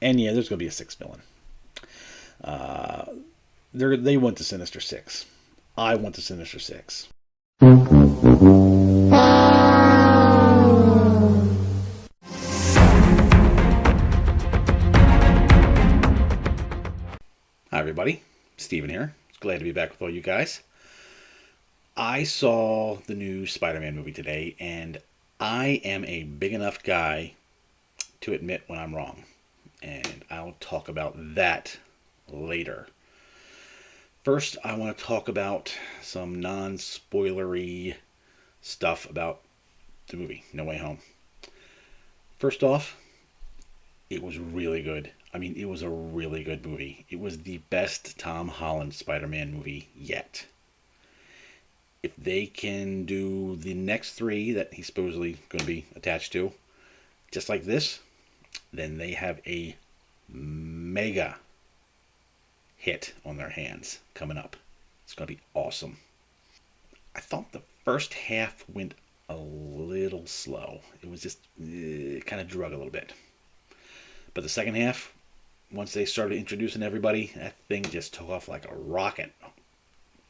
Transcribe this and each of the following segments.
And yeah, there's going to be a sixth villain. Uh, they want the Sinister Six. I want the Sinister Six. Hi, everybody. Steven here. It's glad to be back with all you guys. I saw the new Spider-Man movie today, and I am a big enough guy to admit when I'm wrong. And I'll talk about that later. First, I want to talk about some non spoilery stuff about the movie No Way Home. First off, it was really good. I mean, it was a really good movie. It was the best Tom Holland Spider Man movie yet. If they can do the next three that he's supposedly going to be attached to, just like this, then they have a mega hit on their hands coming up. It's going to be awesome. I thought the first half went a little slow. It was just kind of drug a little bit. But the second half, once they started introducing everybody, that thing just took off like a rocket.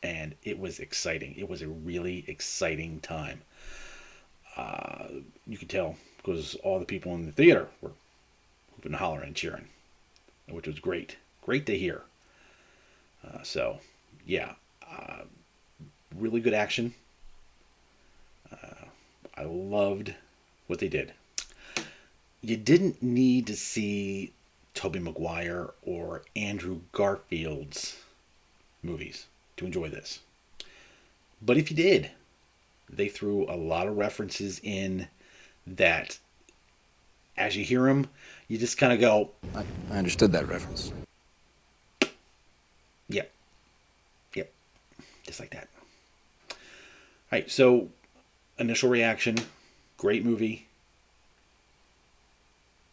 And it was exciting. It was a really exciting time. You could tell because all the people in the theater were hooping and hollering and cheering, which was great. Great to hear. So, yeah, uh, really good action. I loved what they did. You didn't need to see Tobey Maguire or Andrew Garfield's movies to enjoy this. But if you did, they threw a lot of references in that as you hear them, you just kind of go, I understood that reference. yep, yep, just like that. All right, so initial reaction, great movie.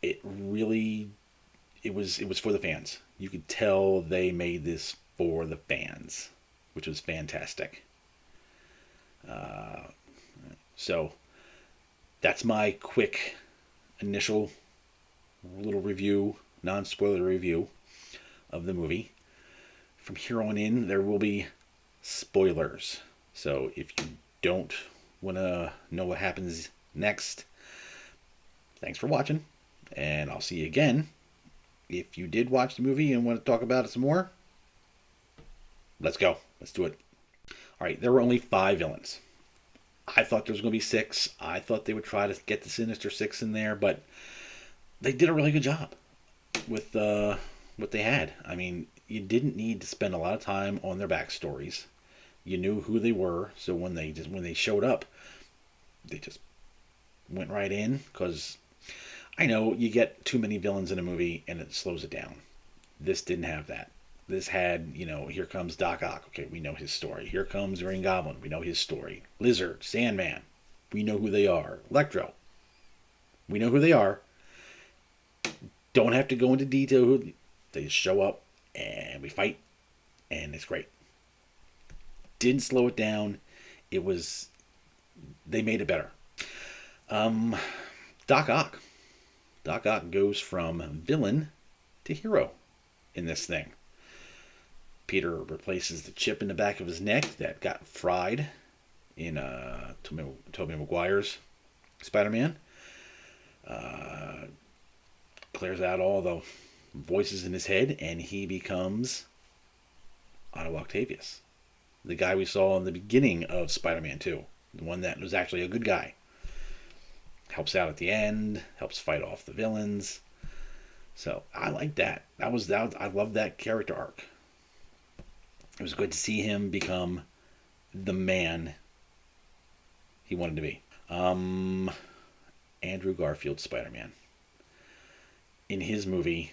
It really, it was for the fans. You could tell they made this for the fans, which was fantastic. Uh, so that's my quick initial little review, non-spoiler review of the movie. From here on in, there will be spoilers. So if you don't want to know what happens next, thanks for watching, and I'll see you again. If you did watch the movie and want to talk about it some more, let's go. Let's do it. All right, there were only 5 villains. I thought there was going to be 6. I thought they would try to get the Sinister Six in there, but they did a really good job with what they had. I mean, you didn't need to spend a lot of time on their backstories. You knew who they were, so when they showed up, they just went right in. Because I know you get too many villains in a movie and it slows it down. This didn't have that. This had, here comes Doc Ock. Okay, we know his story. Here comes Green Goblin. We know his story. Lizard, Sandman. We know who they are. Electro. We know who they are. Don't have to go into detail. They just show up and we fight, and it's great. Didn't slow it down. It was they made it better. Um, Doc Ock. Doc Ock goes from villain to hero in this thing. Peter replaces the chip in the back of his neck that got fried in Tobey Maguire's Spider-Man. Uh, Clears out all the voices in his head, and he becomes Otto Octavius, the guy we saw in the beginning of Spider-Man 2, the one that was actually a good guy. Helps out at the end, helps fight off the villains. So I like that. I love that character arc. It was good to see him become the man he wanted to be. Andrew Garfield's Spider-Man. In his movie,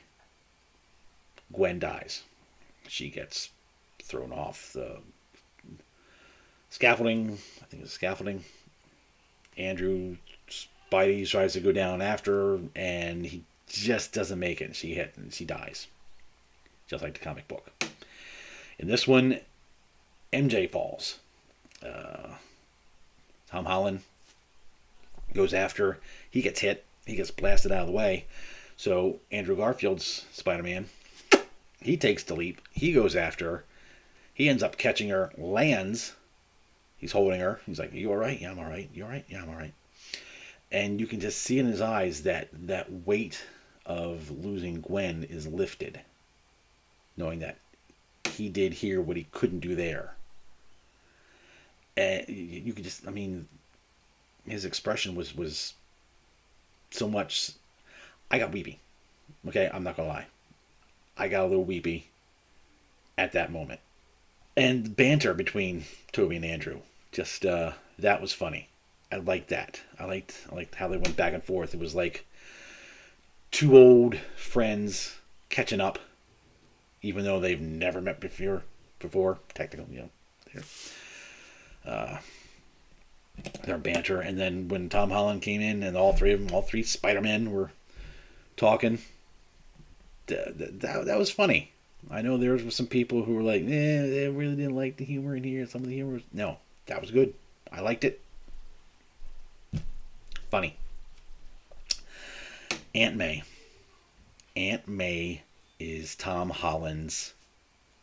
Gwen dies. She gets thrown off the scaffolding. I think it's scaffolding. Andrew Spidey tries to go down after her, and he just doesn't make it. She dies, just like the comic book. In this one, MJ falls. Uh, Tom Holland goes after. He gets hit. He gets blasted out of the way. So Andrew Garfield's Spider-Man, he takes the leap. He goes after her. He ends up catching her, lands. He's holding her. He's like, "You all right? Yeah, I'm all right. You all right? Yeah, I'm all right." And you can just see in his eyes that that weight of losing Gwen is lifted, knowing that he did here what he couldn't do there. And you could just, I mean, his expression was so much. I got weepy. Okay, I'm not gonna lie. I got a little weepy at that moment. And banter between Toby and Andrew, just that was funny. I liked that. I liked how they went back and forth. It was like two old friends catching up, even though they've never met before. Before technically, their banter. And then when Tom Holland came in, and all three of them, all three Spider-Men, were talking, that was funny. I know there was some people who were like, they really didn't like the humor in here. Some of the humor was, no, that was good. I liked it. Funny. Aunt May. Aunt May is Tom Holland's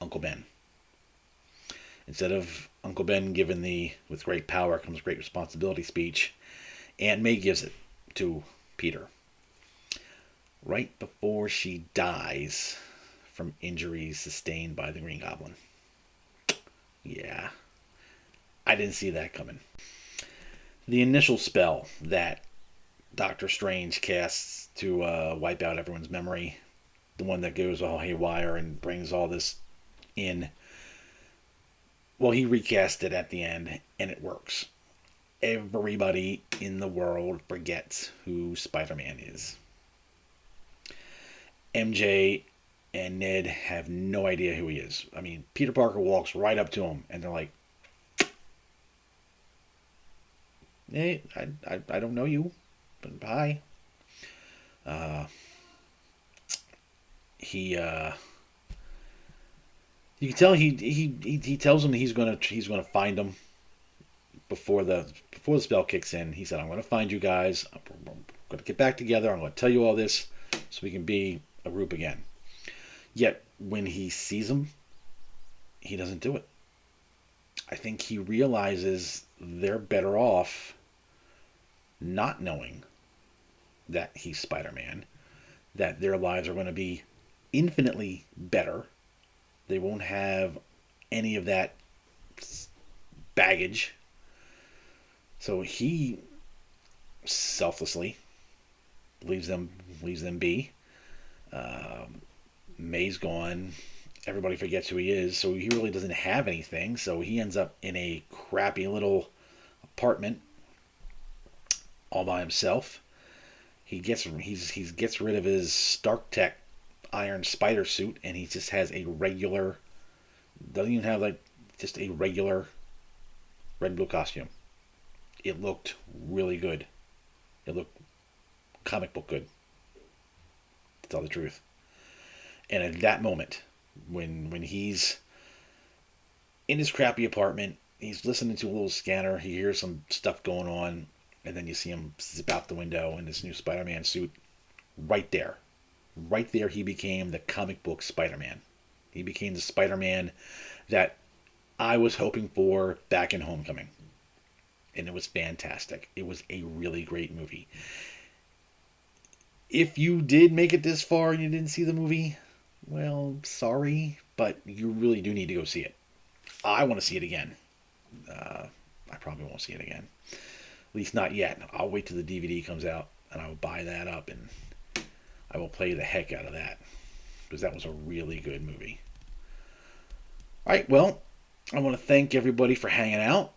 Uncle Ben. Instead of Uncle Ben giving the "with great power comes great responsibility" speech, Aunt May gives it to Peter right before she dies from injuries sustained by the Green Goblin. Yeah, I didn't see that coming. The initial spell that Doctor Strange casts to wipe out everyone's memory, the one that goes all haywire and brings all this in, well, he recast it at the end, and it works. Everybody in the world forgets who Spider-Man is. MJ and Ned have no idea who he is. I mean, Peter Parker walks right up to him, and they're like, "Hey, I don't know you, but bye." Uh, he you can tell he tells him he's gonna find them before the spell kicks in. He said, "I'm gonna find you guys. I'm gonna get back together. I'm gonna tell you all this so we can be a group again." Yet when he sees them, he doesn't do it. I think he realizes they're better off not knowing that he's Spider-Man, that their lives are going to be infinitely better. They won't have any of that baggage. So he selflessly leaves them be. May's gone. Everybody forgets who he is, so he really doesn't have anything. So he ends up in a crappy little apartment all by himself. He gets rid of his Stark Tech Iron Spider suit, and he just has a regular, doesn't even have like, just a regular red and blue costume. It looked really good. It looked comic book good, to tell the truth. And at that moment, when he's in his crappy apartment, he's listening to a little scanner, he hears some stuff going on, and then you see him zip out the window in this new Spider-Man suit. Right there. Right there, he became the comic book Spider-Man. He became the Spider-Man that I was hoping for back in Homecoming. And it was fantastic. It was a really great movie. If you did make it this far and you didn't see the movie, well, sorry, but you really do need to go see it. I want to see it again. I probably won't see it again. At least not yet. I'll wait till the DVD comes out and I will buy that up and I will play the heck out of that. Because that was a really good movie. Alright, well, I want to thank everybody for hanging out.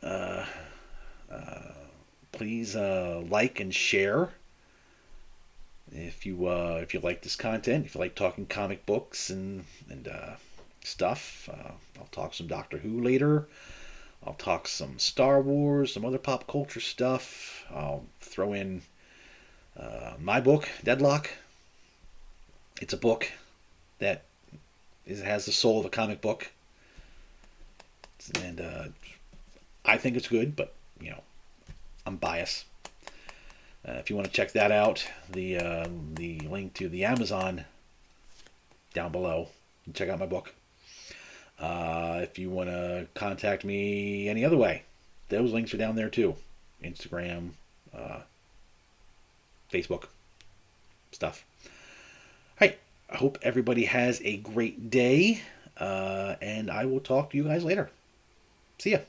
Please like and share if you like this content. If you like talking comic books and stuff. I'll talk some Doctor Who later. I'll talk some Star Wars, some other pop culture stuff. I'll throw in my book, Deadlock. It's a book that has the soul of a comic book, and I think it's good, but I'm biased. If you want to check that out, the link to the Amazon down below. Check out my book. If you want to contact me any other way, those links are down there too. Instagram, uh, Facebook, stuff. All right. I hope everybody has a great day, and I will talk to you guys later. See ya.